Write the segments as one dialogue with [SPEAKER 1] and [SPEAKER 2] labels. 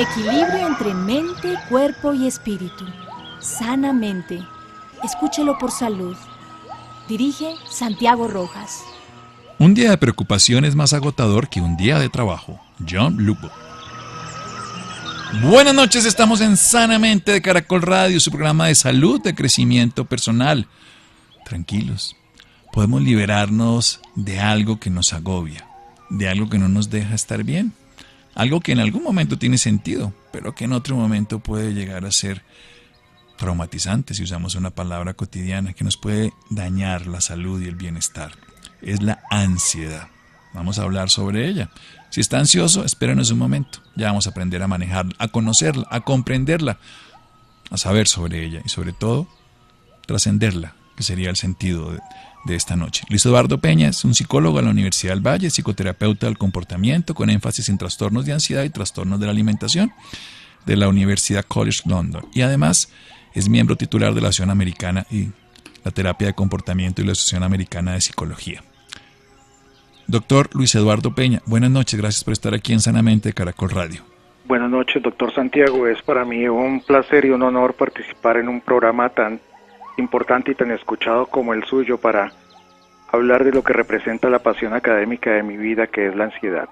[SPEAKER 1] Equilibrio entre mente, cuerpo y espíritu. Sanamente. Escúchelo por salud. Dirige Santiago Rojas.
[SPEAKER 2] Un día de preocupación es más agotador que un día de trabajo. John Lupo. Buenas noches, estamos en Sanamente de Caracol Radio, su programa de salud, de crecimiento personal. Tranquilos, podemos liberarnos de algo que nos agobia, de algo que no nos deja estar bien, algo que en algún momento tiene sentido, pero que en otro momento puede llegar a ser traumatizante, si usamos una palabra cotidiana, que nos puede dañar la salud y el bienestar. Es la ansiedad. Vamos a hablar sobre ella. Si está ansioso, espérenos un momento. Ya vamos a aprender a manejarla, a conocerla, a comprenderla, a saber sobre ella y sobre todo, trascenderla, que sería el sentido de esta noche. Luis Eduardo Peña es un psicólogo de la Universidad del Valle, psicoterapeuta del comportamiento con énfasis en trastornos de ansiedad y trastornos de la alimentación de la Universidad College London. Y además es miembro titular de la Asociación Americana y la Terapia de Comportamiento y la Asociación Americana de Psicología. Doctor Luis Eduardo Peña, buenas noches, gracias por estar aquí en Sanamente de Caracol Radio.
[SPEAKER 3] Buenas noches, doctor Santiago. Es para mí un placer y un honor participar en un programa tan importante y tan escuchado como el suyo para hablar de lo que representa la pasión académica de mi vida, que es la ansiedad.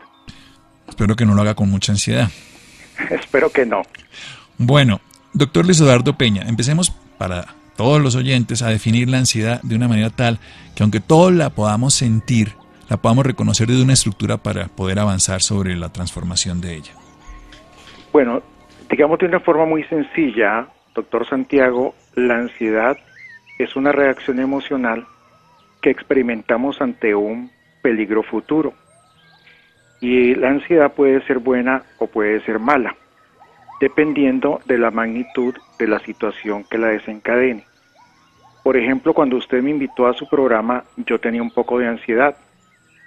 [SPEAKER 2] Espero que no lo haga con mucha ansiedad.
[SPEAKER 3] Espero que no.
[SPEAKER 2] Bueno, doctor Luis Eduardo Peña, empecemos para todos los oyentes a definir la ansiedad de una manera tal que aunque todos la podamos sentir, la podamos reconocer desde una estructura para poder avanzar sobre la transformación de ella.
[SPEAKER 3] Bueno, digamos de una forma muy sencilla, doctor Santiago, la ansiedad es una reacción emocional que experimentamos ante un peligro futuro. Y la ansiedad puede ser buena o puede ser mala, dependiendo de la magnitud de la situación que la desencadene. Por ejemplo, cuando usted me invitó a su programa, yo tenía un poco de ansiedad.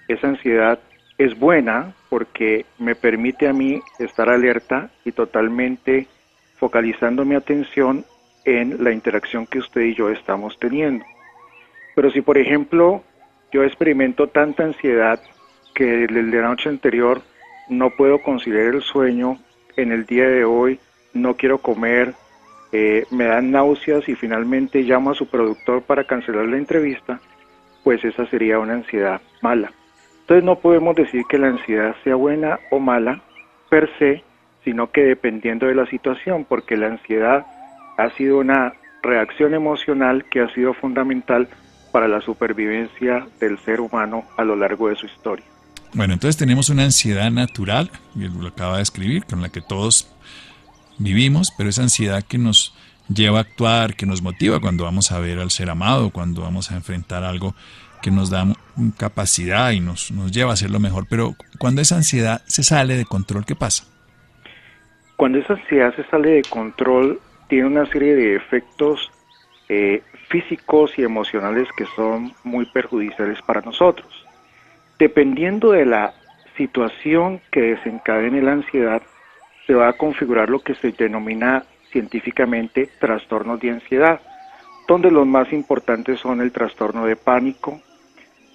[SPEAKER 3] Esa ansiedad es buena porque me permite a mí estar alerta y totalmente focalizando mi atención en la interacción que usted y yo estamos teniendo. Pero si, por ejemplo, yo experimento tanta ansiedad que desde la noche anterior no puedo conciliar el sueño, en el día de hoy no quiero comer, me dan náuseas y finalmente llamo a su productor para cancelar la entrevista, pues esa sería una ansiedad mala. Entonces no podemos decir que la ansiedad sea buena o mala per se, sino que dependiendo de la situación, porque la ansiedad ha sido una reacción emocional que ha sido fundamental para la supervivencia del ser humano a lo largo de su historia.
[SPEAKER 2] Bueno, entonces tenemos una ansiedad natural, y lo acaba de escribir, con la que todos vivimos, pero esa ansiedad que nos lleva a actuar, que nos motiva cuando vamos a ver al ser amado, cuando vamos a enfrentar algo que nos da capacidad y nos lleva a hacerlo mejor. Pero cuando esa ansiedad se sale de control, ¿qué pasa?
[SPEAKER 3] Cuando esa ansiedad se sale de control, tiene una serie de efectos físicos y emocionales que son muy perjudiciales para nosotros. Dependiendo de la situación que desencadene la ansiedad, se va a configurar lo que se denomina científicamente trastornos de ansiedad, donde los más importantes son el trastorno de pánico,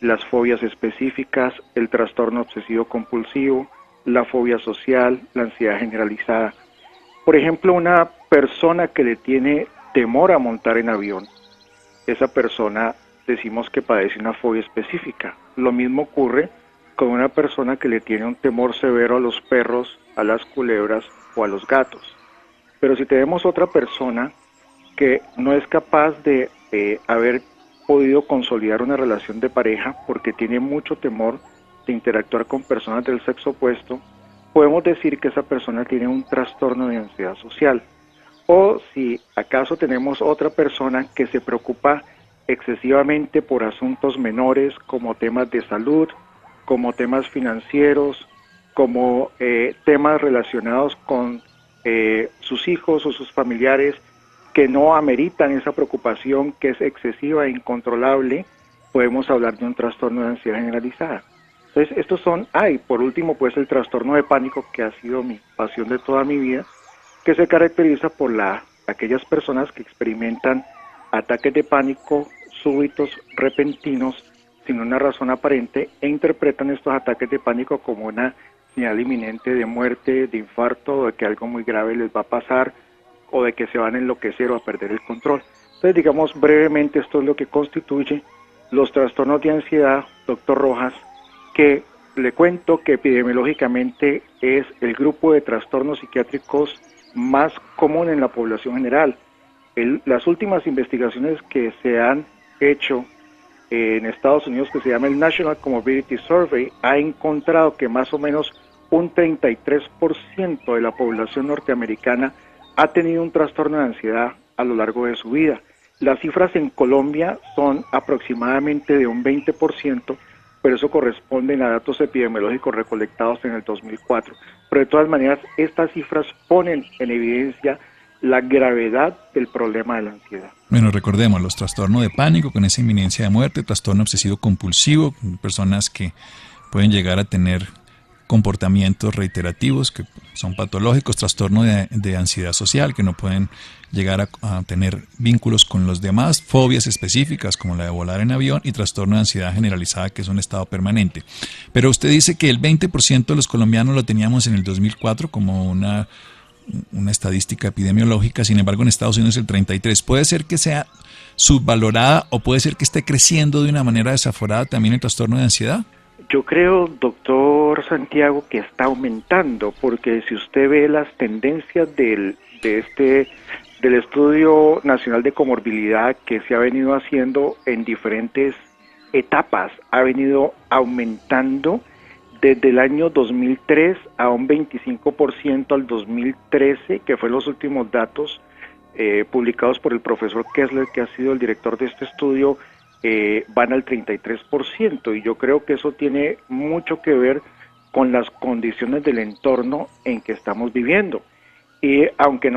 [SPEAKER 3] las fobias específicas, el trastorno obsesivo-compulsivo, la fobia social, la ansiedad generalizada. Por ejemplo, una persona que le tiene temor a montar en avión, esa persona decimos que padece una fobia específica. Lo mismo ocurre con una persona que le tiene un temor severo a los perros, a las culebras o a los gatos. Pero si tenemos otra persona que no es capaz de haber podido consolidar una relación de pareja porque tiene mucho temor de interactuar con personas del sexo opuesto, podemos decir que esa persona tiene un trastorno de ansiedad social. O si acaso tenemos otra persona que se preocupa excesivamente por asuntos menores como temas de salud, como temas financieros, como temas relacionados con sus hijos o sus familiares que no ameritan esa preocupación que es excesiva e incontrolable, podemos hablar de un trastorno de ansiedad generalizada. Entonces, estos son, por último, pues el trastorno de pánico, que ha sido mi pasión de toda mi vida, que se caracteriza por aquellas personas que experimentan ataques de pánico súbitos, repentinos, sin una razón aparente, e interpretan estos ataques de pánico como una señal inminente de muerte, de infarto, o de que algo muy grave les va a pasar, o de que se van a enloquecer o a perder el control. Entonces, digamos brevemente, esto es lo que constituye los trastornos de ansiedad, doctor Rojas, que le cuento que epidemiológicamente es el grupo de trastornos psiquiátricos más común en la población general. Las últimas investigaciones que se han hecho en Estados Unidos, que se llama el National Comorbidity Survey, ha encontrado que más o menos un 33% de la población norteamericana ha tenido un trastorno de ansiedad a lo largo de su vida. Las cifras en Colombia son aproximadamente de un 20%, pero eso corresponde a datos epidemiológicos recolectados en el 2004. Pero de todas maneras, estas cifras ponen en evidencia la gravedad del problema de la ansiedad.
[SPEAKER 2] Bueno, recordemos los trastornos de pánico con esa inminencia de muerte, trastorno obsesivo compulsivo, personas que pueden llegar a tener comportamientos reiterativos que son patológicos, trastorno de ansiedad social, que no pueden llegar a tener vínculos con los demás, fobias específicas como la de volar en avión y trastorno de ansiedad generalizada, que es un estado permanente. Pero usted dice que el 20% de los colombianos lo teníamos en el 2004 como una estadística epidemiológica, sin embargo en Estados Unidos el 33%. ¿Puede ser que sea subvalorada o puede ser que esté creciendo de una manera desaforada también el trastorno de ansiedad?
[SPEAKER 3] Yo creo, doctor Santiago, que está aumentando, porque si usted ve las tendencias del Estudio Nacional de Comorbilidad que se ha venido haciendo en diferentes etapas, ha venido aumentando desde el año 2003 a un 25% al 2013, que fue los últimos datos publicados por el profesor Kessler, que ha sido el director de este estudio. Van al 33%, y yo creo que eso tiene mucho que ver con las condiciones del entorno en que estamos viviendo. Y aunque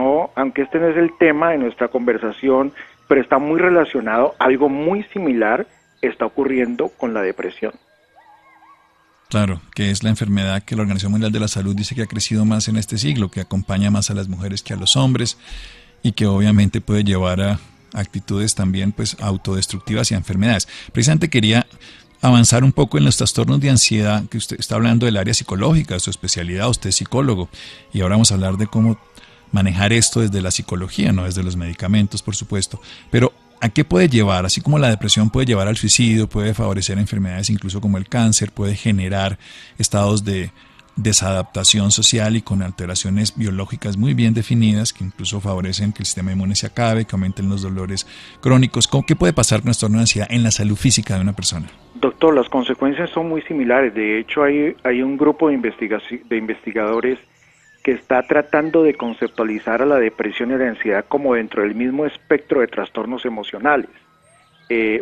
[SPEAKER 3] este no es el tema de nuestra conversación, pero está muy relacionado, algo muy similar está ocurriendo con la depresión.
[SPEAKER 2] Claro, que es la enfermedad que la Organización Mundial de la Salud dice que ha crecido más en este siglo, que acompaña más a las mujeres que a los hombres y que obviamente puede llevar a actitudes también pues autodestructivas y a enfermedades. Precisamente quería avanzar un poco en los trastornos de ansiedad, que usted está hablando del área psicológica, de su especialidad, usted es psicólogo, y ahora vamos a hablar de cómo manejar esto desde la psicología, no desde los medicamentos, por supuesto. Pero ¿a qué puede llevar? Así como la depresión puede llevar al suicidio, puede favorecer enfermedades incluso como el cáncer, puede generar estados de desadaptación social y con alteraciones biológicas muy bien definidas que incluso favorecen que el sistema inmune se acabe, que aumenten los dolores crónicos. ¿Qué puede pasar con el trastorno de ansiedad en la salud física de una persona?
[SPEAKER 3] Doctor, las consecuencias son muy similares. De hecho, hay un grupo de investigadores que está tratando de conceptualizar a la depresión y la ansiedad como dentro del mismo espectro de trastornos emocionales.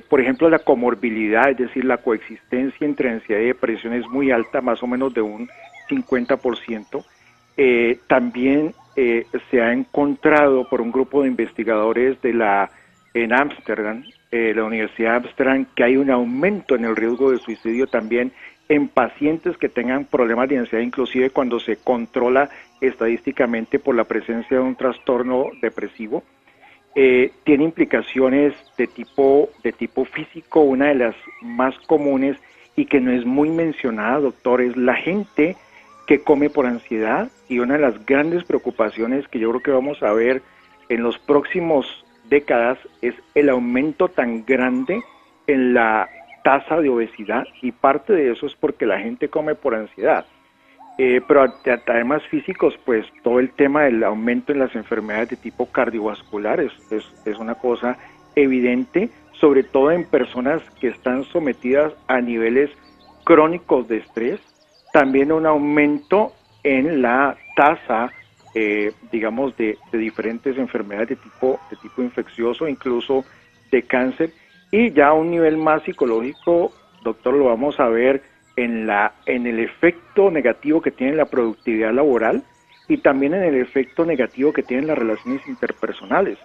[SPEAKER 3] Por ejemplo, la comorbilidad, es decir, la coexistencia entre ansiedad y depresión es muy alta, más o menos de un 50%. También se ha encontrado por un grupo de investigadores en Ámsterdam, la Universidad de Ámsterdam, que hay un aumento en el riesgo de suicidio también en pacientes que tengan problemas de ansiedad, inclusive cuando se controla estadísticamente por la presencia de un trastorno depresivo. Tiene implicaciones de tipo físico. Una de las más comunes y que no es muy mencionada, doctor, es la gente que come por ansiedad, y una de las grandes preocupaciones que yo creo que vamos a ver en los próximos décadas es el aumento tan grande en la tasa de obesidad, y parte de eso es porque la gente come por ansiedad. Pero además físicos, pues todo el tema del aumento en las enfermedades de tipo cardiovascular es una cosa evidente, sobre todo en personas que están sometidas a niveles crónicos de estrés. También un aumento en la tasa, digamos, de diferentes enfermedades de tipo infeccioso, incluso de cáncer. Y ya a un nivel más psicológico, doctor, lo vamos a ver en el efecto negativo que tiene la productividad laboral y también en el efecto negativo que tienen las relaciones interpersonales.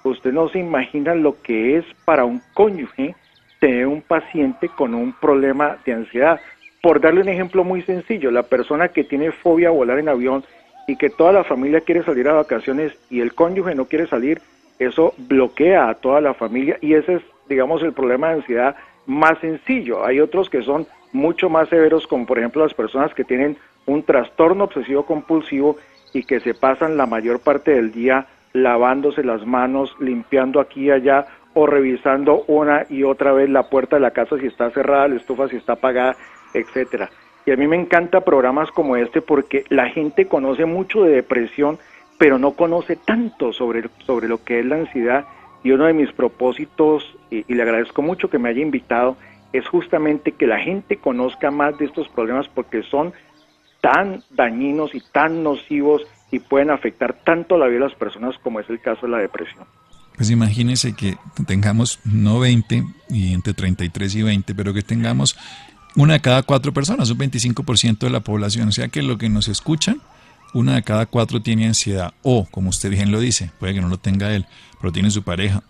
[SPEAKER 3] Usted no se imagina lo que es para un cónyuge tener un paciente con un problema de ansiedad. Por darle un ejemplo muy sencillo, la persona que tiene fobia a volar en avión y que toda la familia quiere salir a vacaciones y el cónyuge no quiere salir, eso bloquea a toda la familia, y ese es, digamos, el problema de ansiedad más sencillo. Hay otros que son mucho más severos, como por ejemplo las personas que tienen un trastorno obsesivo compulsivo y que se pasan la mayor parte del día lavándose las manos, limpiando aquí y allá, o revisando una y otra vez la puerta de la casa si está cerrada, la estufa si está apagada, etcétera. Y a mí me encanta programas como este porque la gente conoce mucho de depresión, pero no conoce tanto sobre lo que es la ansiedad. Y uno de mis propósitos, y le agradezco mucho que me haya invitado, es justamente que la gente conozca más de estos problemas porque son tan dañinos y tan nocivos y pueden afectar tanto la vida de las personas como es el caso de la depresión.
[SPEAKER 2] Pues imagínense que tengamos no 20 y entre 33 y 20, pero que tengamos una de cada 4 personas, un 25% de la población. O sea que lo que nos escuchan, una de cada 4 tiene ansiedad. O, como usted bien lo dice, puede que no lo tenga él, pero tiene su pareja,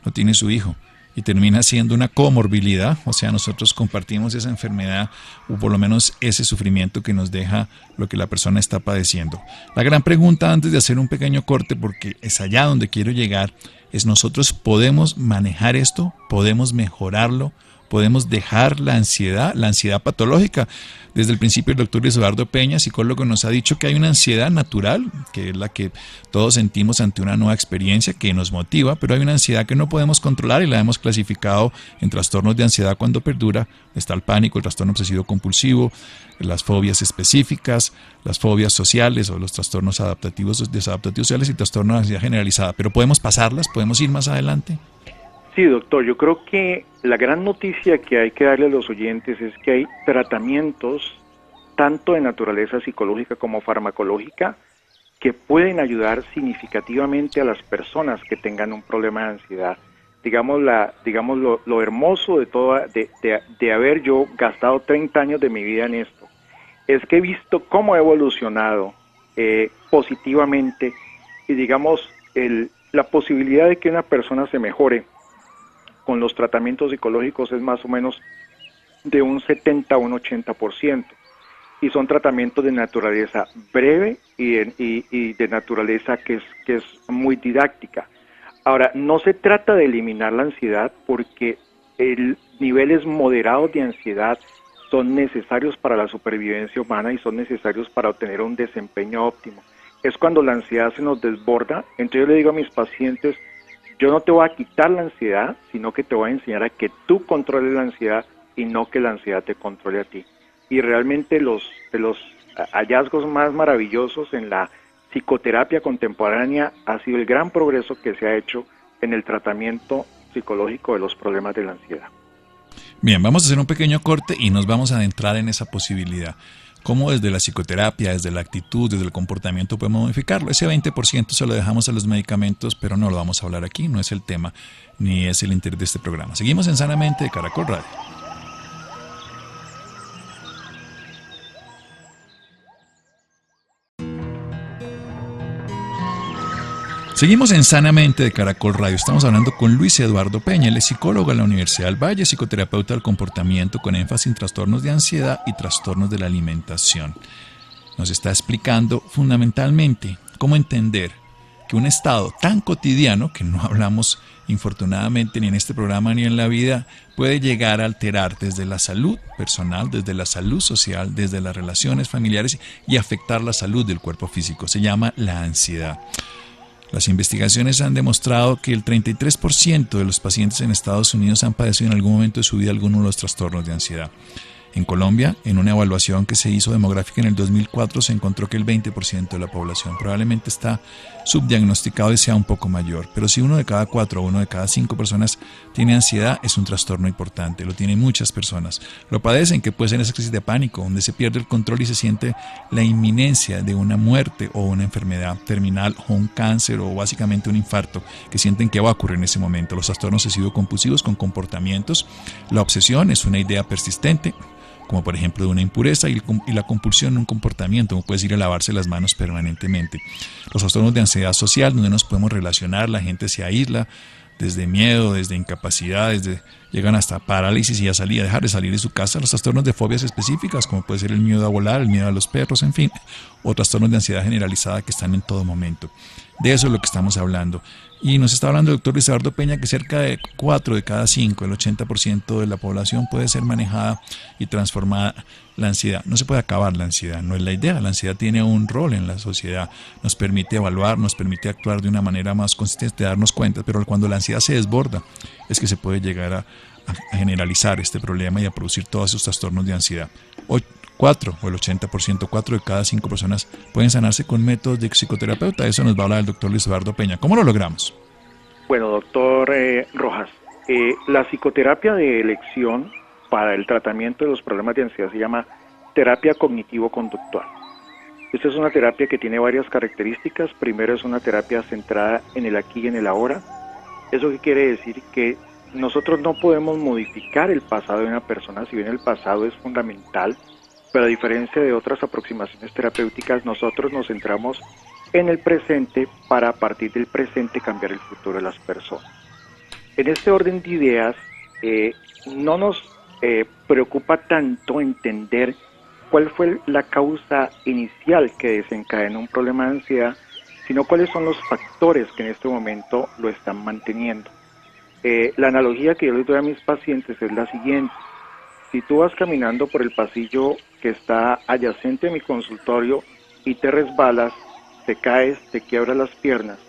[SPEAKER 2] lo tiene su hijo. Y termina siendo una comorbilidad, o sea, nosotros compartimos esa enfermedad o por lo menos ese sufrimiento que nos deja lo que la persona está padeciendo. La gran pregunta antes de hacer un pequeño corte, porque es allá donde quiero llegar, es nosotros podemos manejar esto, podemos mejorarlo, podemos dejar la ansiedad patológica. Desde el principio el doctor Luis Eduardo Peña, psicólogo, nos ha dicho que hay una ansiedad natural, que es la que todos sentimos ante una nueva experiencia, que nos motiva, pero hay una ansiedad que no podemos controlar y la hemos clasificado en trastornos de ansiedad cuando perdura. Está el pánico, el trastorno obsesivo compulsivo, las fobias específicas, las fobias sociales o los trastornos adaptativos, desadaptativos sociales y trastornos de ansiedad generalizada. Pero podemos pasarlas, podemos ir más adelante.
[SPEAKER 3] Sí, doctor, yo creo que la gran noticia que hay que darle a los oyentes es que hay tratamientos, tanto de naturaleza psicológica como farmacológica, que pueden ayudar significativamente a las personas que tengan un problema de ansiedad. Digamos lo hermoso de todo, de haber yo gastado 30 años de mi vida en esto, es que he visto cómo ha evolucionado positivamente y digamos la posibilidad de que una persona se mejore con los tratamientos psicológicos es más o menos de un 70 a un 80%, y son tratamientos de naturaleza breve y de naturaleza que es muy didáctica. Ahora, no se trata de eliminar la ansiedad porque niveles moderados de ansiedad son necesarios para la supervivencia humana y son necesarios para obtener un desempeño óptimo. Es cuando la ansiedad se nos desborda. Entonces yo le digo a mis pacientes, yo no te voy a quitar la ansiedad, sino que te voy a enseñar a que tú controles la ansiedad y no que la ansiedad te controle a ti. Y realmente de los hallazgos más maravillosos en la psicoterapia contemporánea ha sido el gran progreso que se ha hecho en el tratamiento psicológico de los problemas de la ansiedad.
[SPEAKER 2] Bien, vamos a hacer un pequeño corte y nos vamos a adentrar en esa posibilidad. Cómo desde la psicoterapia, desde la actitud, desde el comportamiento podemos modificarlo. Ese 20% se lo dejamos a los medicamentos, pero no lo vamos a hablar aquí, no es el tema, ni es el interés de este programa. Seguimos en Sanamente de Caracol Radio. Seguimos en Sanamente de Caracol Radio. Estamos hablando con Luis Eduardo Peña. Él es psicólogo en la Universidad del Valle, psicoterapeuta del comportamiento con énfasis en trastornos de ansiedad y trastornos de la alimentación. Nos está explicando fundamentalmente cómo entender que un estado tan cotidiano, que no hablamos infortunadamente ni en este programa ni en la vida, puede llegar a alterar desde la salud personal, desde la salud social, desde las relaciones familiares y afectar la salud del cuerpo físico. Se llama la ansiedad. Las investigaciones han demostrado que el 33% de los pacientes en Estados Unidos han padecido en algún momento de su vida alguno de los trastornos de ansiedad. En Colombia, en una evaluación que se hizo demográfica en el 2004, se encontró que el 20% de la población probablemente está subdiagnosticado y sea un poco mayor. Pero si 1 de cada 4 o 1 de cada 5 personas tiene ansiedad, es un trastorno importante. Lo tienen muchas personas. Lo padecen, que puede ser esa crisis de pánico, donde se pierde el control y se siente la inminencia de una muerte o una enfermedad terminal o un cáncer o básicamente un infarto, que sienten que va a ocurrir en ese momento. Los trastornos obsesivo-compulsivos con comportamientos. La obsesión es una idea persistente, como por ejemplo de una impureza, y la compulsión en un comportamiento, como puedes ir a lavarse las manos permanentemente. Los trastornos de ansiedad social, donde nos podemos relacionar, la gente se aísla desde miedo, desde incapacidad, desde llegan hasta parálisis y a dejar de salir de su casa, los trastornos de fobias específicas, como puede ser el miedo a volar, el miedo a los perros, en fin, o trastornos de ansiedad generalizada que están en todo momento. De eso es lo que estamos hablando. Y nos está hablando el doctor Luis Eduardo Peña que cerca de 4 de cada 5, el 80% de la población puede ser manejada y transformada. La ansiedad, no se puede acabar la ansiedad, no es la idea. La ansiedad tiene un rol en la sociedad, nos permite evaluar, nos permite actuar de una manera más consistente, darnos cuenta, pero cuando la ansiedad se desborda es que se puede llegar a generalizar este problema y a producir todos esos trastornos de ansiedad. 4 o el 80%, 4 de cada 5 personas pueden sanarse con métodos de psicoterapeuta. Eso nos va a hablar el doctor Luis Eduardo Peña. ¿Cómo lo logramos?
[SPEAKER 3] Bueno, doctor Rojas, la psicoterapia de elección para el tratamiento de los problemas de ansiedad se llama terapia cognitivo-conductual. Esta es una terapia que tiene varias características. Primero, es una terapia centrada en el aquí y en el ahora. ¿Eso qué quiere decir? Que nosotros no podemos modificar el pasado de una persona, si bien el pasado es fundamental, pero a diferencia de otras aproximaciones terapéuticas, nosotros nos centramos en el presente para a partir del presente cambiar el futuro de las personas. En este orden de ideas, no nos preocupa tanto entender cuál fue la causa inicial que desencadenó un problema de ansiedad, sino cuáles son los factores que en este momento lo están manteniendo. La analogía que yo les doy a mis pacientes es la siguiente. Si tú vas caminando por el pasillo que está adyacente a mi consultorio y te resbalas, te caes, te quiebras las piernas,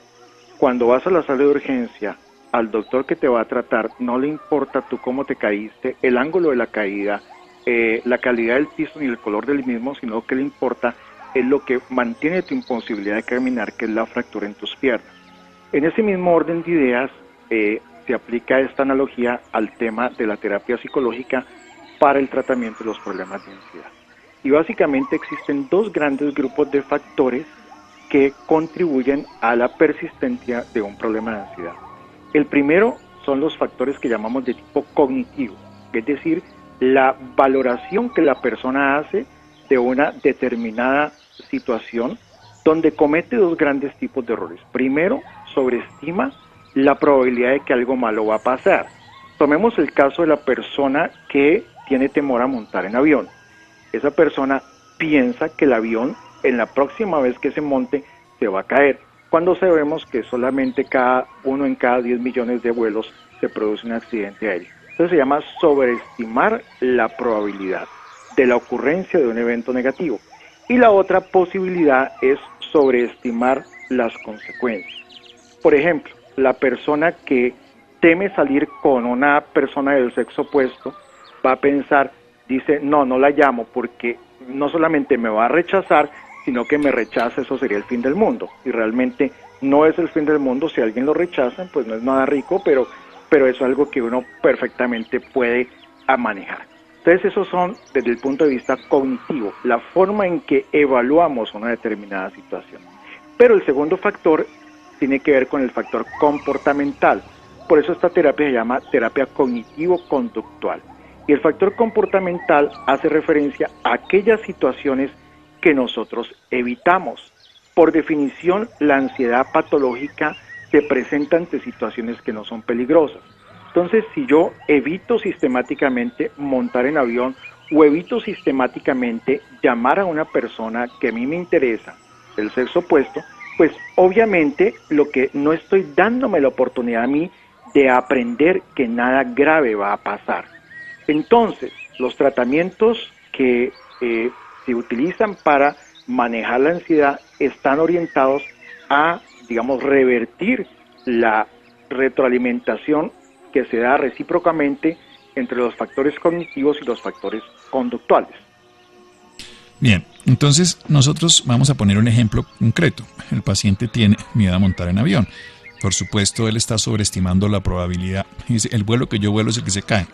[SPEAKER 3] cuando vas a la sala de urgencia, al doctor que te va a tratar no le importa tú cómo te caíste, el ángulo de la caída, la calidad del piso ni el color del mismo, sino que le importa es lo que mantiene tu imposibilidad de caminar, que es la fractura en tus piernas. En ese mismo orden de ideas se aplica esta analogía al tema de la terapia psicológica para el tratamiento de los problemas de ansiedad. Y básicamente existen dos grandes grupos de factores que contribuyen a la persistencia de un problema de ansiedad. El primero son los factores que llamamos de tipo cognitivo, es decir, la valoración que la persona hace de una determinada situación, donde comete dos grandes tipos de errores. Primero, sobreestima la probabilidad de que algo malo va a pasar. Tomemos el caso de la persona que tiene temor a montar en avión. Esa persona piensa que el avión, en la próxima vez que se monte, se va a caer, cuando sabemos que solamente uno en cada 10 millones de vuelos se produce un accidente aéreo. Entonces se llama sobreestimar la probabilidad de la ocurrencia de un evento negativo. Y la otra posibilidad es sobreestimar las consecuencias. Por ejemplo, la persona que teme salir con una persona del sexo opuesto va a pensar, dice, no la llamo porque no solamente me va a rechazar, sino que me rechaza, eso sería el fin del mundo. Y realmente no es el fin del mundo, si alguien lo rechaza, pues no es nada rico, pero es algo que uno perfectamente puede manejar. Entonces esos son, desde el punto de vista cognitivo, la forma en que evaluamos una determinada situación. Pero el segundo factor tiene que ver con el factor comportamental. Por eso esta terapia se llama terapia cognitivo-conductual. Y el factor comportamental hace referencia a aquellas situaciones que nosotros evitamos. Por definición, la ansiedad patológica se presenta ante situaciones que no son peligrosas. Entonces, si yo evito sistemáticamente montar en avión o evito sistemáticamente llamar a una persona que a mí me interesa, del sexo opuesto, pues obviamente lo que no estoy dándome la oportunidad a mí de aprender que nada grave va a pasar. Entonces, los tratamientos que se utilizan para manejar la ansiedad están orientados a, digamos, revertir la retroalimentación que se da recíprocamente entre los factores cognitivos y los factores conductuales.
[SPEAKER 2] Bien, entonces nosotros vamos a poner un ejemplo concreto. El paciente tiene miedo a montar en avión. Por supuesto, él está sobreestimando la probabilidad. Dice, el vuelo que yo vuelo es el que se cae.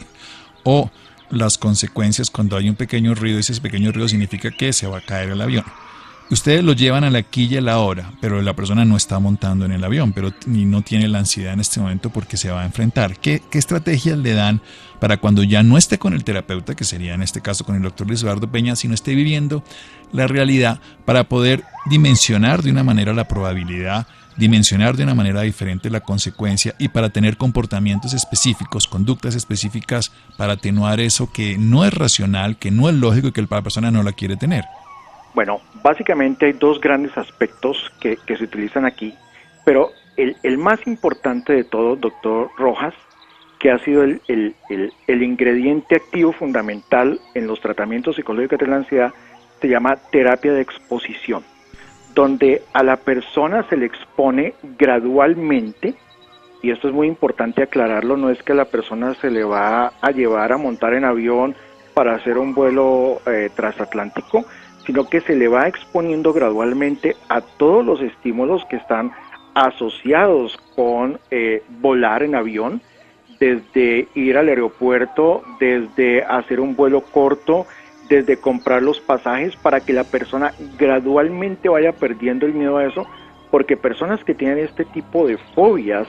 [SPEAKER 2] O las consecuencias cuando hay un pequeño ruido, ese pequeño ruido significa que se va a caer el avión. Ustedes lo llevan a la aquí y a la hora, pero la persona no está montando en el avión, pero ni no tiene la ansiedad en este momento porque se va a enfrentar. ¿Qué estrategias le dan para cuando ya no esté con el terapeuta, que sería en este caso con el doctor Luis Eduardo Peña, sino esté viviendo la realidad para poder dimensionar de una manera la probabilidad dimensionar de una manera diferente la consecuencia y para tener comportamientos específicos, conductas específicas para atenuar eso que no es racional, que no es lógico y que la persona no la quiere tener?
[SPEAKER 3] Bueno, básicamente hay dos grandes aspectos que se utilizan aquí, pero el más importante de todo, doctor Rojas, que ha sido el ingrediente activo fundamental en los tratamientos psicológicos de la ansiedad, se llama terapia de exposición, donde a la persona se le expone gradualmente, y esto es muy importante aclararlo, no es que a la persona se le va a llevar a montar en avión para hacer un vuelo transatlántico, sino que se le va exponiendo gradualmente a todos los estímulos que están asociados con volar en avión, desde ir al aeropuerto, desde hacer un vuelo corto, desde comprar los pasajes, para que la persona gradualmente vaya perdiendo el miedo a eso, porque personas que tienen este tipo de fobias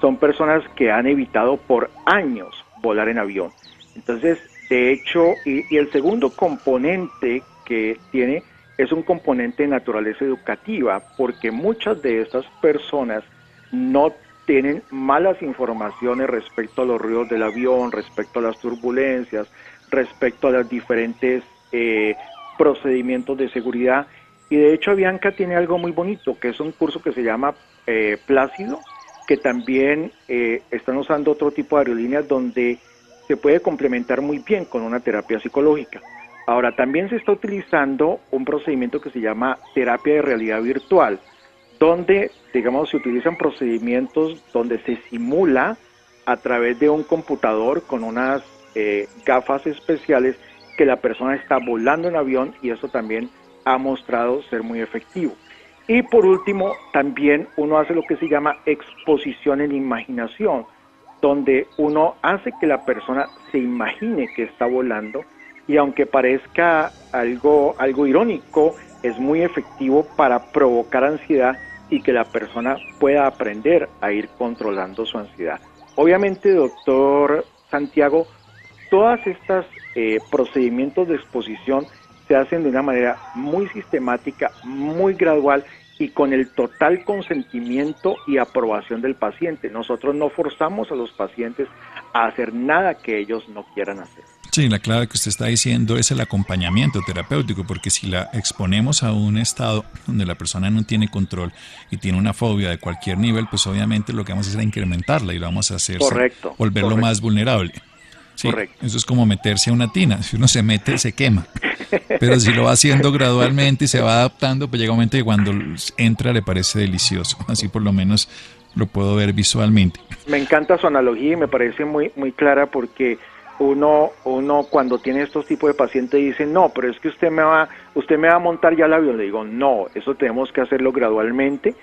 [SPEAKER 3] son personas que han evitado por años volar en avión. Entonces, de hecho, y el segundo componente que tiene es un componente de naturaleza educativa, porque muchas de estas personas no tienen malas informaciones respecto a los ruidos del avión, respecto a las turbulencias, respecto a los diferentes procedimientos de seguridad. Y de hecho Bianca tiene algo muy bonito, que es un curso que se llama Plácido, que también están usando otro tipo de aerolíneas donde se puede complementar muy bien con una terapia psicológica. Ahora, también se está utilizando un procedimiento que se llama terapia de realidad virtual, donde, digamos, se utilizan procedimientos donde se simula a través de un computador con unas gafas especiales que la persona está volando en avión, y eso también ha mostrado ser muy efectivo. Y por último, también uno hace lo que se llama exposición en imaginación, donde uno hace que la persona se imagine que está volando, y aunque parezca algo irónico, es muy efectivo para provocar ansiedad y que la persona pueda aprender a ir controlando su ansiedad. Obviamente, doctor Santiago, todas estas procedimientos de exposición se hacen de una manera muy sistemática, muy gradual y con el total consentimiento y aprobación del paciente. Nosotros no forzamos a los pacientes a hacer nada que ellos no quieran hacer.
[SPEAKER 2] Sí, la clave que usted está diciendo es el acompañamiento terapéutico, porque si la exponemos a un estado donde la persona no tiene control y tiene una fobia de cualquier nivel, pues obviamente lo que vamos a hacer es incrementarla y lo vamos a hacer volverlo más vulnerable. Sí, correcto. Eso es como meterse a una tina. Si uno se mete, se quema. Pero si lo va haciendo gradualmente y se va adaptando, pues llega un momento que cuando entra le parece delicioso. Así por lo menos lo puedo ver visualmente. Me encanta su analogía y me parece muy, muy clara, porque uno cuando tiene estos tipos de pacientes dice, no, pero es que usted me va a montar ya el avión. Le digo, no, eso tenemos que hacerlo gradualmente.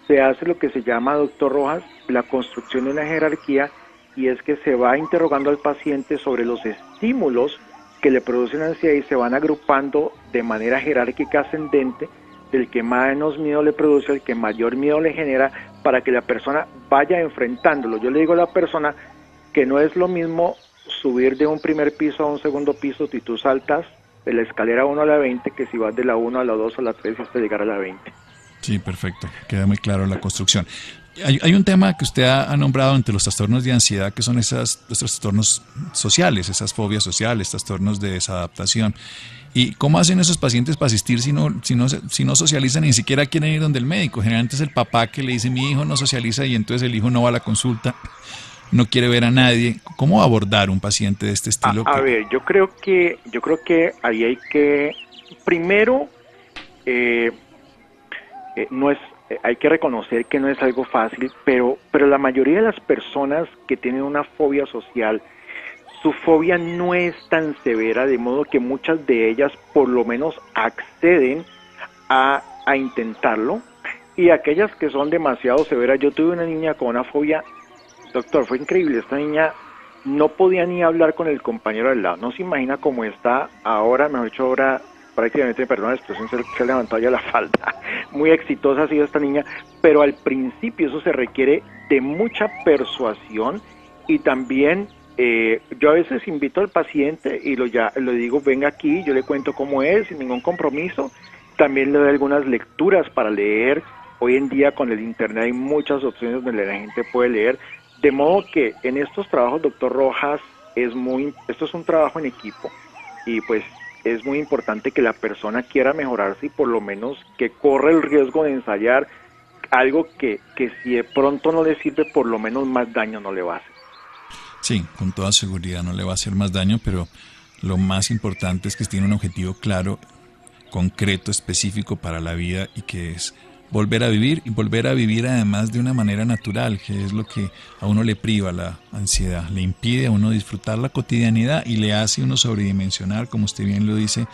[SPEAKER 2] Se hace lo que se llama, doctor Rojas, la construcción de una jerarquía, y es que se va interrogando al paciente sobre los estímulos que le producen ansiedad y se van agrupando de manera jerárquica ascendente, del que menos miedo le produce al que mayor miedo le genera, para que la persona vaya enfrentándolo. Yo le digo a la persona que no es lo mismo subir de un primer piso a un segundo piso si tú saltas de la escalera 1 a la 20 que si vas de la 1 a la 2 a la 3 hasta llegar a la 20. Sí, perfecto. Queda muy claro la construcción. Hay un tema que usted ha nombrado entre los trastornos de ansiedad, que son los trastornos sociales, esas fobias sociales, trastornos de desadaptación. ¿Y cómo hacen esos pacientes para asistir si no socializan, ni siquiera quieren ir donde el médico? Generalmente es el papá que le dice, mi hijo no socializa, y entonces el hijo no va a la consulta, no quiere ver a nadie. ¿Cómo abordar un paciente de este estilo? A ver, yo creo que ahí hay que, primero, hay que reconocer que no es algo fácil, pero la mayoría de las personas que tienen una fobia social, su fobia no es tan severa, de modo que muchas de ellas por lo menos acceden a intentarlo, y aquellas que son demasiado severas. Yo tuve una niña con una fobia, doctor, fue increíble. Esta niña no podía ni hablar con el compañero al lado. No se imagina cómo está ahora, mejor dicho, ahora prácticamente, perdón la expresión, se levantó ya la falda. Muy exitosa ha sido esta niña, pero al principio eso se requiere de mucha persuasión, y también yo a veces invito al paciente y le digo, venga aquí, yo le cuento cómo es, sin ningún compromiso. También le doy algunas lecturas para leer
[SPEAKER 3] Hoy en día con el internet hay muchas opciones donde la gente puede leer, de modo que en estos trabajos, doctor Rojas, esto es un trabajo en equipo y pues es muy importante que la persona quiera mejorarse y por lo menos que corra el riesgo de ensayar algo que si de pronto no le sirve, por lo menos más daño no le va a hacer.
[SPEAKER 2] Sí, con toda seguridad no le va a hacer más daño, pero lo más importante es que tiene un objetivo claro, concreto, específico para la vida y que es volver a vivir y volver a vivir además de una manera natural, que es lo que a uno le priva la ansiedad, le impide a uno disfrutar la cotidianidad y le hace uno sobredimensionar, como usted bien lo dice,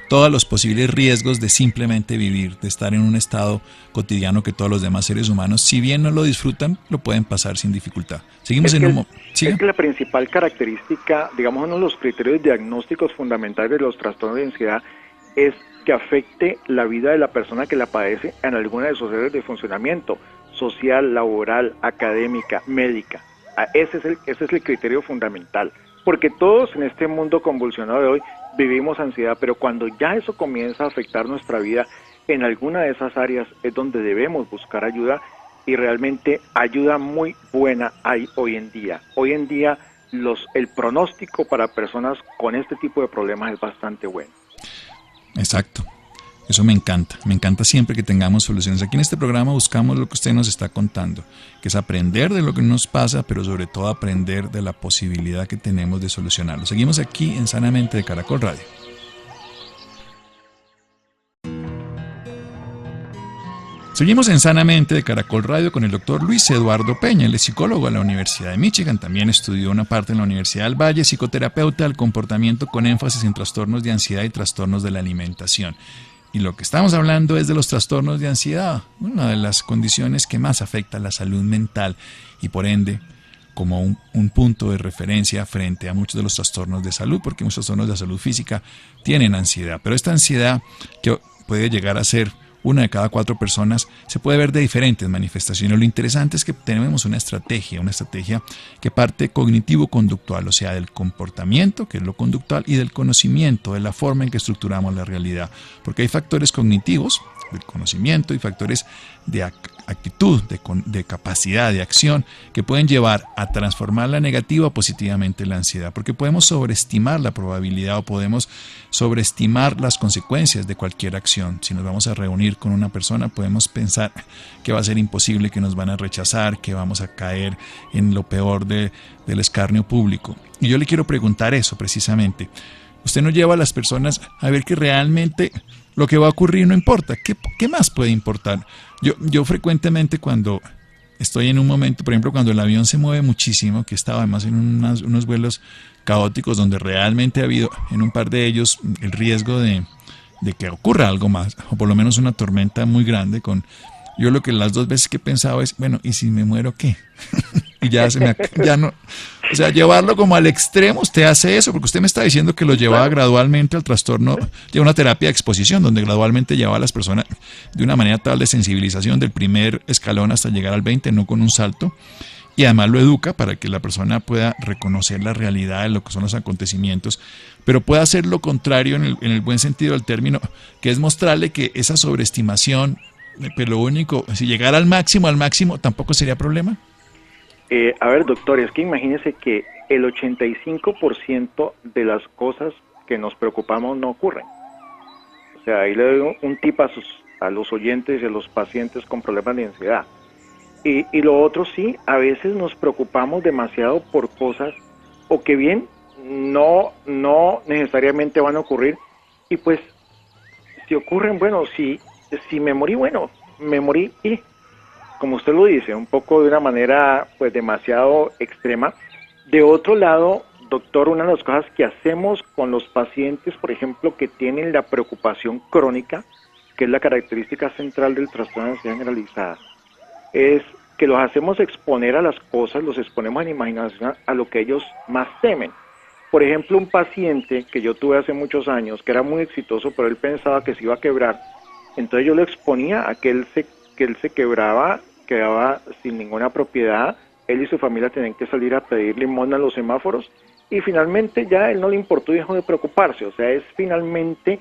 [SPEAKER 2] todos los posibles riesgos de simplemente vivir, de estar en un estado cotidiano que todos los demás seres humanos, si bien no lo disfrutan, lo pueden pasar sin dificultad. Seguimos en un
[SPEAKER 3] es que la principal característica, digamos, uno de los criterios diagnósticos fundamentales de los trastornos de ansiedad es que afecte la vida de la persona que la padece en alguna de sus áreas de funcionamiento, social, laboral, académica, médica. Ese es el criterio fundamental, porque todos en este mundo convulsionado de hoy vivimos ansiedad, pero cuando ya eso comienza a afectar nuestra vida en alguna de esas áreas es donde debemos buscar ayuda y realmente ayuda muy buena hay hoy en día. Hoy en día el pronóstico para personas con este tipo de problemas es bastante bueno.
[SPEAKER 2] Exacto. Eso me encanta siempre que tengamos soluciones. Aquí en este programa buscamos lo que usted nos está contando, que es aprender de lo que nos pasa, pero sobre todo aprender de la posibilidad que tenemos de solucionarlo. Seguimos aquí en Sanamente de Caracol Radio. Seguimos en Sanamente de Caracol Radio con el doctor Luis Eduardo Peña. Él es psicólogo de la Universidad de Michigan. También estudió una parte en la Universidad del Valle, psicoterapeuta del comportamiento con énfasis en trastornos de ansiedad y trastornos de la alimentación. Y lo que estamos hablando es de los trastornos de ansiedad, una de las condiciones que más afecta a la salud mental y por ende como un punto de referencia frente a muchos de los trastornos de salud, porque muchos trastornos de salud física tienen ansiedad. Pero esta ansiedad que puede llegar a ser una de cada 4 personas, se puede ver de diferentes manifestaciones. Lo interesante es que tenemos una estrategia que parte cognitivo-conductual, o sea, del comportamiento, que es lo conductual, y del conocimiento, de la forma en que estructuramos la realidad. Porque hay factores cognitivos, del conocimiento, y factores de actitud, de capacidad, de acción, que pueden llevar a transformar la negativa positivamente la ansiedad, porque podemos sobreestimar la probabilidad o podemos sobreestimar las consecuencias de cualquier acción. Si nos vamos a reunir con una persona, podemos pensar que va a ser imposible, que nos van a rechazar, que vamos a caer en lo peor del escarnio público. Y yo le quiero preguntar eso precisamente. Usted no lleva a las personas a ver que realmente lo que va a ocurrir no importa. ¿Qué más puede importar? Yo frecuentemente cuando estoy en un momento, por ejemplo, cuando el avión se mueve muchísimo, que estaba además en unos vuelos caóticos donde realmente ha habido en un par de ellos el riesgo de que ocurra algo más, o por lo menos una tormenta muy grande. Yo lo que las 2 veces que he pensado es, bueno, ¿y si me muero qué? Y ya no, o sea, llevarlo como al extremo, usted hace eso, porque usted me está diciendo que lo llevaba gradualmente al trastorno, lleva una terapia de exposición, donde gradualmente llevaba a las personas de una manera tal de sensibilización del primer escalón hasta llegar al 20, no con un salto, y además lo educa para que la persona pueda reconocer la realidad de lo que son los acontecimientos, pero puede hacer lo contrario en el buen sentido del término, que es mostrarle que esa sobreestimación, pero lo único, si llegara al máximo, tampoco sería problema.
[SPEAKER 3] A ver, doctor, es que imagínese que el 85% de las cosas que nos preocupamos no ocurren. O sea, ahí le doy un tip a los oyentes y a los pacientes con problemas de ansiedad. Y lo otro sí, a veces nos preocupamos demasiado por cosas o que bien no necesariamente van a ocurrir y pues si ocurren, bueno, si me morí, bueno, me morí y como usted lo dice, un poco de una manera pues demasiado extrema. De otro lado, doctor, una de las cosas que hacemos con los pacientes, por ejemplo, que tienen la preocupación crónica, que es la característica central del trastorno de ansiedad generalizada, es que los hacemos exponer a las cosas, los exponemos en imaginación a lo que ellos más temen. Por ejemplo, un paciente que yo tuve hace muchos años, que era muy exitoso, pero él pensaba que se iba a quebrar, entonces yo lo exponía a que él se quebraba, quedaba sin ninguna propiedad, él y su familia tenían que salir a pedir limosna en los semáforos, y finalmente ya él no le importó y dejó de preocuparse. O sea, es finalmente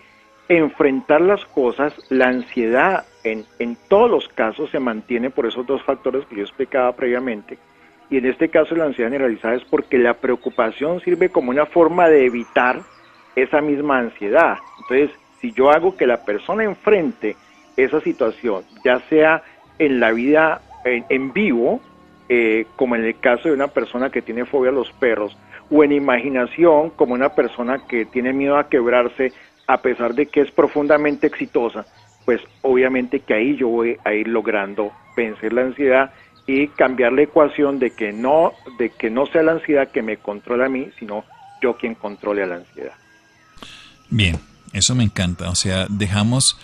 [SPEAKER 3] enfrentar las cosas. La ansiedad en todos los casos se mantiene por esos dos factores que yo explicaba previamente, y en este caso la ansiedad generalizada es porque la preocupación sirve como una forma de evitar esa misma ansiedad. Entonces, si yo hago que la persona enfrente esa situación, ya sea en la vida en vivo, como en el caso de una persona que tiene fobia a los perros, o en imaginación, como una persona que tiene miedo a quebrarse a pesar de que es profundamente exitosa, pues obviamente que ahí yo voy a ir logrando vencer la ansiedad y cambiar la ecuación de que no sea la ansiedad que me controla a mí, sino yo quien controle a la ansiedad.
[SPEAKER 2] Bien, eso me encanta. O sea, dejamos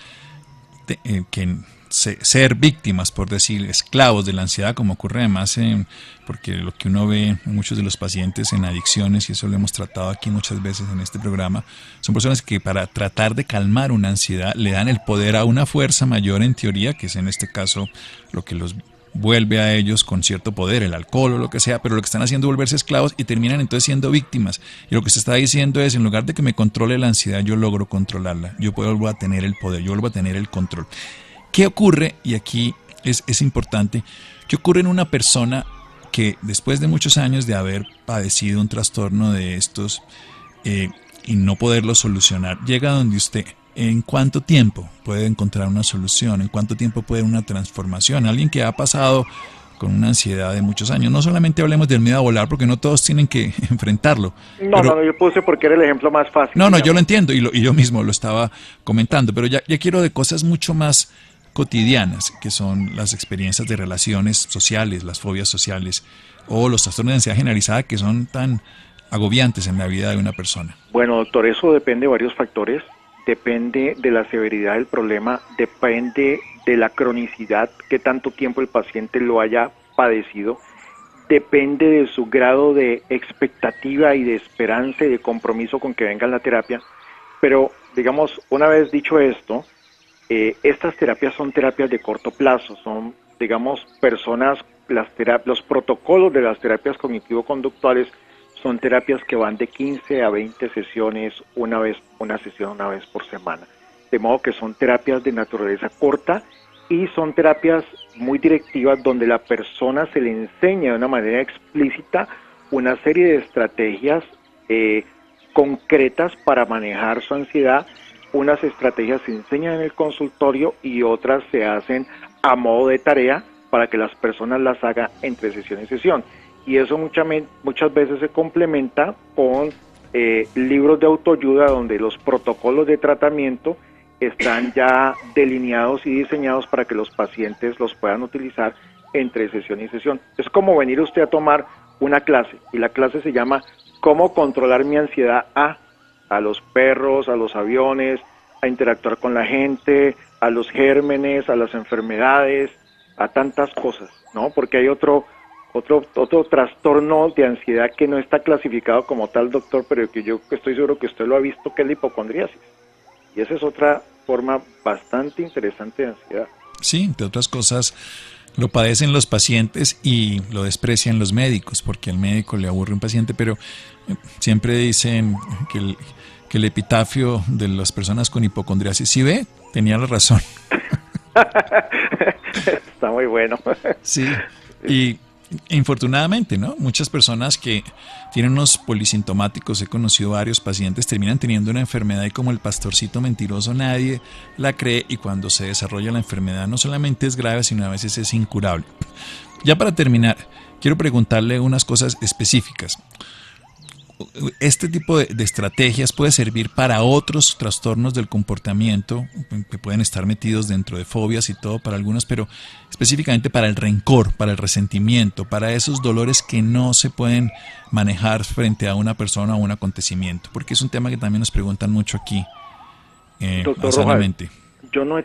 [SPEAKER 2] ser víctimas, por decir, esclavos de la ansiedad, como ocurre además porque lo que uno ve en muchos de los pacientes en adicciones, y eso lo hemos tratado aquí muchas veces en este programa, son personas que para tratar de calmar una ansiedad le dan el poder a una fuerza mayor en teoría, que es en este caso lo que los vuelve a ellos con cierto poder, el alcohol o lo que sea, pero lo que están haciendo es volverse esclavos y terminan entonces siendo víctimas. Y lo que se está diciendo es, en lugar de que me controle la ansiedad, yo logro controlarla, yo vuelvo a tener el poder, yo vuelvo a tener el control. ¿Qué ocurre? Y aquí es importante, ¿qué ocurre en una persona que después de muchos años de haber padecido un trastorno de estos y no poderlo solucionar, llega donde usted? ¿En cuánto tiempo puede encontrar una solución? ¿En cuánto tiempo puede haber una transformación? Alguien que ha pasado con una ansiedad de muchos años. No solamente hablemos del miedo a volar, porque no todos tienen que enfrentarlo.
[SPEAKER 3] No, yo puse porque era el ejemplo más fácil.
[SPEAKER 2] No, yo lo entiendo y yo mismo lo estaba comentando, pero ya quiero de cosas mucho más cotidianas, que son las experiencias de relaciones sociales, las fobias sociales o los trastornos de ansiedad generalizada que son tan agobiantes en la vida de una persona.
[SPEAKER 3] Bueno, doctor, eso depende de varios factores. Depende de la severidad del problema, depende de la cronicidad, que tanto tiempo el paciente lo haya padecido, depende de su grado de expectativa y de esperanza y de compromiso con que venga la terapia. Pero, digamos, una vez dicho esto, estas terapias son terapias de corto plazo, son, digamos, los protocolos de las terapias cognitivo-conductuales son terapias que van de 15 a 20 sesiones, una sesión una vez por semana. De modo que son terapias de naturaleza corta y son terapias muy directivas donde la persona se le enseña de una manera explícita una serie de estrategias concretas para manejar su ansiedad. Unas estrategias se enseñan en el consultorio y otras se hacen a modo de tarea para que las personas las hagan entre sesión y sesión. Y eso muchas veces se complementa con libros de autoayuda donde los protocolos de tratamiento están ya delineados y diseñados para que los pacientes los puedan utilizar entre sesión y sesión. Es como venir usted a tomar una clase, y la clase se llama ¿Cómo controlar mi ansiedad a los perros, a los aviones, a interactuar con la gente, a los gérmenes, a las enfermedades, a tantas cosas, ¿no? Porque hay otro trastorno de ansiedad que no está clasificado como tal, doctor, pero que yo estoy seguro que usted lo ha visto, que es la hipocondriasis. Y esa es otra forma bastante interesante de ansiedad.
[SPEAKER 2] Sí, entre otras cosas, lo padecen los pacientes y lo desprecian los médicos, porque al médico le aburre un paciente, pero siempre dicen que el epitafio de las personas con hipocondriasis, sí ve, tenía la razón.
[SPEAKER 3] Está muy bueno.
[SPEAKER 2] Sí, y infortunadamente, ¿no? Muchas personas que tienen unos polisintomáticos, he conocido varios pacientes, terminan teniendo una enfermedad y como el pastorcito mentiroso nadie la cree, y cuando se desarrolla la enfermedad no solamente es grave, sino a veces es incurable. Ya para terminar, quiero preguntarle unas cosas específicas. Este tipo de estrategias puede servir para otros trastornos del comportamiento que pueden estar metidos dentro de fobias y todo para algunos, pero específicamente para el rencor, para el resentimiento, para esos dolores que no se pueden manejar frente a una persona o un acontecimiento, porque es un tema que también nos preguntan mucho aquí.
[SPEAKER 3] Doctor
[SPEAKER 2] Sanamente.
[SPEAKER 3] Rojas, yo no he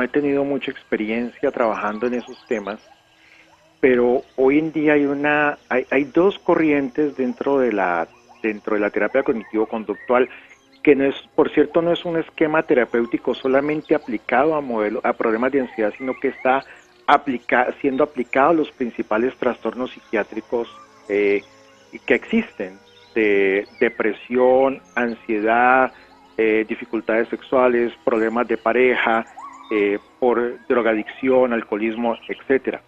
[SPEAKER 3] tenido mucha experiencia trabajando en esos temas, pero hoy en día hay dos corrientes dentro de la terapia cognitivo-conductual, que no es, por cierto, no es un esquema terapéutico solamente aplicado a problemas de ansiedad, sino que está siendo aplicado a los principales trastornos psiquiátricos que existen, de depresión, ansiedad, dificultades sexuales, problemas de pareja, por drogadicción, alcoholismo, etcétera.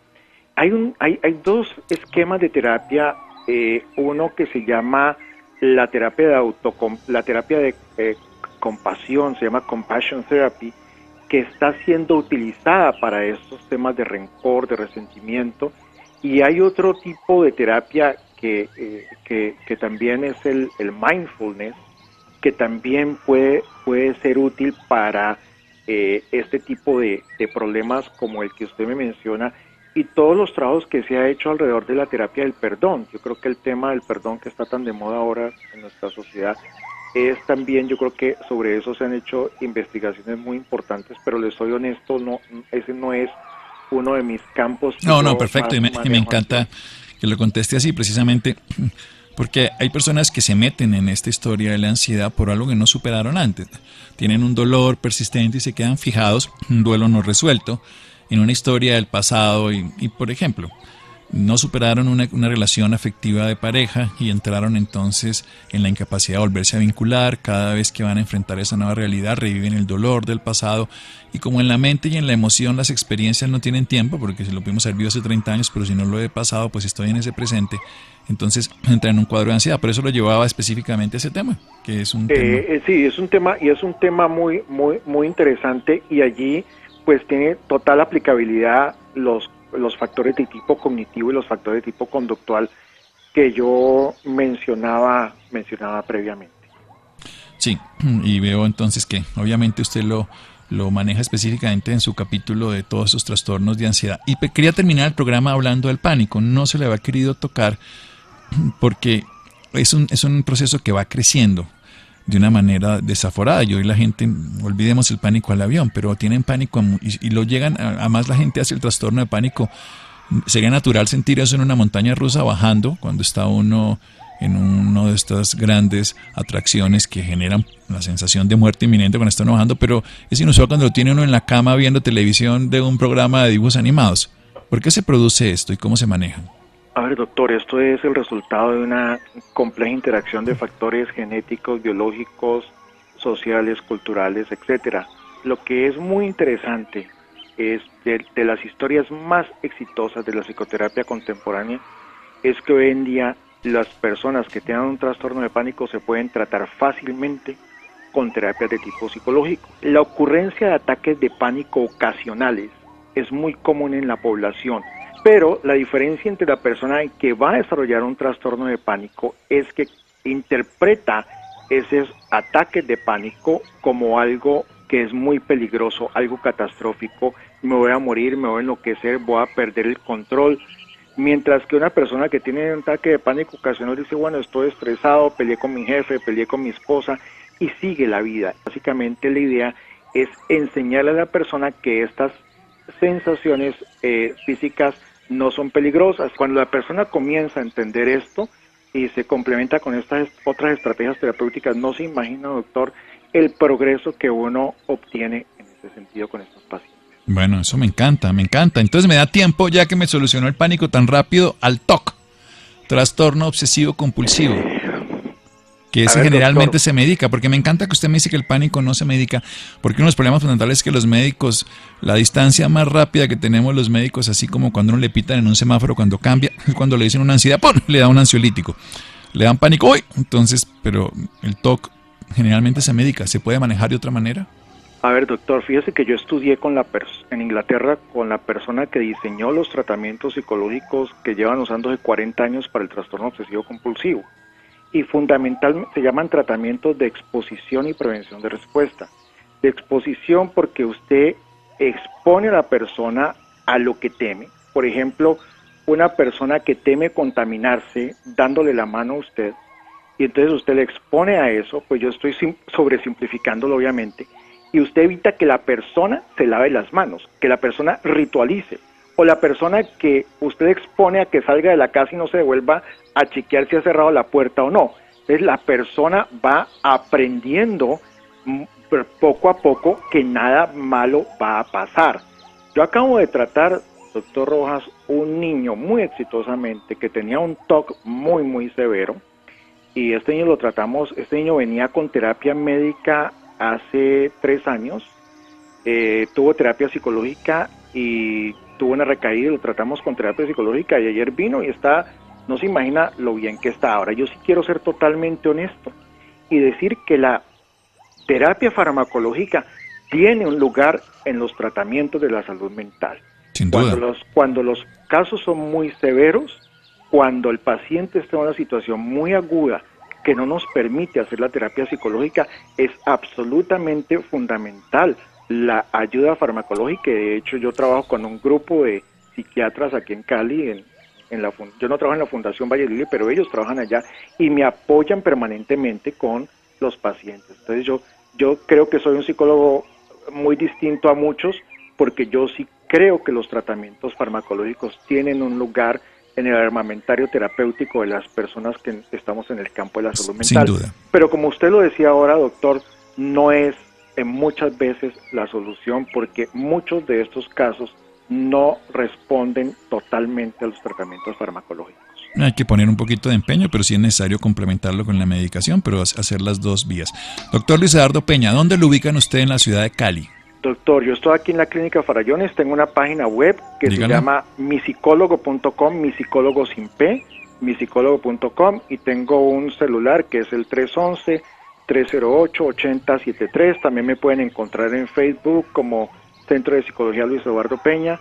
[SPEAKER 3] Hay dos esquemas de terapia, uno que se llama la terapia de compasión, se llama Compassion Therapy, que está siendo utilizada para estos temas de rencor, de resentimiento, y hay otro tipo de terapia que también es el mindfulness, que también puede ser útil para este tipo de problemas como el que usted me menciona, y todos los trabajos que se ha hecho alrededor de la terapia del perdón. Yo creo que el tema del perdón, que está tan de moda ahora en nuestra sociedad, es también, yo creo que sobre eso se han hecho investigaciones muy importantes, pero les soy honesto, ese no es uno de mis campos.
[SPEAKER 2] No, perfecto, y me encanta que lo conteste así, precisamente porque hay personas que se meten en esta historia de la ansiedad por algo que no superaron antes. Tienen un dolor persistente y se quedan fijados, un duelo no resuelto, en una historia del pasado y por ejemplo, no superaron una relación afectiva de pareja y entraron entonces en la incapacidad de volverse a vincular. Cada vez que van a enfrentar esa nueva realidad reviven el dolor del pasado, y como en la mente y en la emoción las experiencias no tienen tiempo, porque si lo pudimos haber vivido hace 30 años, pero si no lo he pasado, pues estoy en ese presente, entonces entra en un cuadro de ansiedad. Por eso lo llevaba específicamente a ese tema, que es un tema.
[SPEAKER 3] Sí, es un tema muy interesante, y allí pues tiene total aplicabilidad los factores de tipo cognitivo y los factores de tipo conductual que yo mencionaba previamente.
[SPEAKER 2] Sí, y veo entonces que obviamente usted lo maneja específicamente en su capítulo de todos esos trastornos de ansiedad. Y quería terminar el programa hablando del pánico. No se le había querido tocar porque es un proceso que va creciendo de una manera desaforada. Y hoy la gente, olvidemos el pánico al avión, pero tienen pánico y lo llegan, además la gente hace el trastorno de pánico. Sería natural sentir eso en una montaña rusa bajando, cuando está uno en una de estas grandes atracciones que generan la sensación de muerte inminente cuando está uno bajando, pero es inusual cuando lo tiene uno en la cama viendo televisión de un programa de dibujos animados. ¿Por qué se produce esto y cómo se maneja?
[SPEAKER 3] A ver, doctor, esto es el resultado de una compleja interacción de factores genéticos, biológicos, sociales, culturales, etcétera. Lo que es muy interesante es de las historias más exitosas de la psicoterapia contemporánea, es que hoy en día las personas que tengan un trastorno de pánico se pueden tratar fácilmente con terapias de tipo psicológico. La ocurrencia de ataques de pánico ocasionales es muy común en la población, pero la diferencia entre la persona que va a desarrollar un trastorno de pánico es que interpreta esos ataques de pánico como algo que es muy peligroso, algo catastrófico, me voy a morir, me voy a enloquecer, voy a perder el control. Mientras que una persona que tiene un ataque de pánico ocasional dice, bueno, estoy estresado, peleé con mi jefe, peleé con mi esposa, y sigue la vida. Básicamente la idea es enseñarle a la persona que estas sensaciones físicas no son peligrosas. Cuando la persona comienza a entender esto y se complementa con estas otras estrategias terapéuticas, no se imagina, doctor, el progreso que uno obtiene en ese sentido con estos pacientes.
[SPEAKER 2] Bueno, eso me encanta. Entonces me da tiempo, ya que me solucionó el pánico tan rápido, al TOC, trastorno obsesivo compulsivo, que ese generalmente, doctor, se medica, porque me encanta que usted me dice que el pánico no se medica, porque uno de los problemas fundamentales es que los médicos, la distancia más rápida que tenemos los médicos, así como cuando uno le pitan en un semáforo cuando cambia, es cuando le dicen una ansiedad, ¡pum!, le da un ansiolítico, le dan pánico, ¡uy! Entonces, pero el TOC generalmente se medica, ¿se puede manejar de otra manera?
[SPEAKER 3] A ver, doctor, fíjese que yo estudié en Inglaterra con la persona que diseñó los tratamientos psicológicos que llevan usándose 40 años para el trastorno obsesivo compulsivo. Y fundamentalmente se llaman tratamientos de exposición y prevención de respuesta. De exposición porque usted expone a la persona a lo que teme. Por ejemplo, una persona que teme contaminarse dándole la mano a usted, y entonces usted le expone a eso, pues yo estoy sobresimplificándolo obviamente, y usted evita que la persona se lave las manos, que la persona ritualice, o la persona que usted expone a que salga de la casa y no se devuelva a chequear si ha cerrado la puerta o no. Entonces la persona va aprendiendo poco a poco que nada malo va a pasar. Yo acabo de tratar, doctor Rojas, un niño muy exitosamente que tenía un TOC muy severo, y este niño lo tratamos, este niño venía con terapia médica hace 3 años, tuvo terapia psicológica y tuvo una recaída, lo tratamos con terapia psicológica y ayer vino y está, no se imagina lo bien que está. Ahora yo sí quiero ser totalmente honesto y decir que la terapia farmacológica tiene un lugar en los tratamientos de la salud mental.
[SPEAKER 2] Sin duda.
[SPEAKER 3] Cuando los casos son muy severos, cuando el paciente está en una situación muy aguda que no nos permite hacer la terapia psicológica, es absolutamente fundamental la ayuda farmacológica. De hecho, yo trabajo con un grupo de psiquiatras aquí en Cali, yo no trabajo en la Fundación Valle Libre, pero ellos trabajan allá y me apoyan permanentemente con los pacientes. Entonces yo creo que soy un psicólogo muy distinto a muchos, porque yo sí creo que los tratamientos farmacológicos tienen un lugar en el armamentario terapéutico de las personas que estamos en el campo de la salud mental.
[SPEAKER 2] Sin duda.
[SPEAKER 3] Pero como usted lo decía ahora, doctor, no es muchas veces la solución, porque muchos de estos casos no responden totalmente a los tratamientos farmacológicos.
[SPEAKER 2] Hay que poner un poquito de empeño, pero sí es necesario complementarlo con la medicación, pero hacer las dos vías. Doctor Luis Eduardo Peña, ¿dónde lo ubican usted en la ciudad de Cali?
[SPEAKER 3] Doctor, yo estoy aquí en la Clínica Farallones, tengo una página web que se llama misicólogo.com, mi psicólogo sin P, misicólogo.com, y tengo un celular que es el 311-308-8073. También me pueden encontrar en Facebook como Centro de Psicología Luis Eduardo Peña.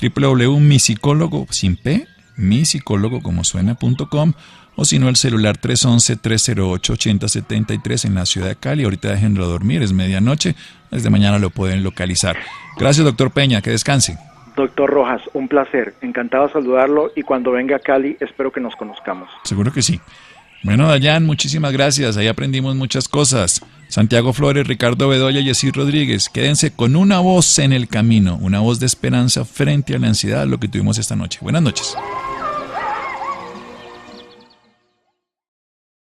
[SPEAKER 2] www.misicólogo sin P, misicólogo como suena.com, o si no el celular 311-308-8073 en la ciudad de Cali. Ahorita déjenlo dormir, es medianoche, desde mañana lo pueden localizar. Gracias, doctor Peña, que descanse.
[SPEAKER 3] Doctor Rojas, un placer, encantado de saludarlo, y cuando venga a Cali espero que nos conozcamos.
[SPEAKER 2] Seguro que sí. Bueno, Dayan, muchísimas gracias, ahí aprendimos muchas cosas. Santiago Flores, Ricardo Bedoya y Yesir Rodríguez, quédense con una voz en el camino, una voz de esperanza frente a la ansiedad, lo que tuvimos esta noche. Buenas noches.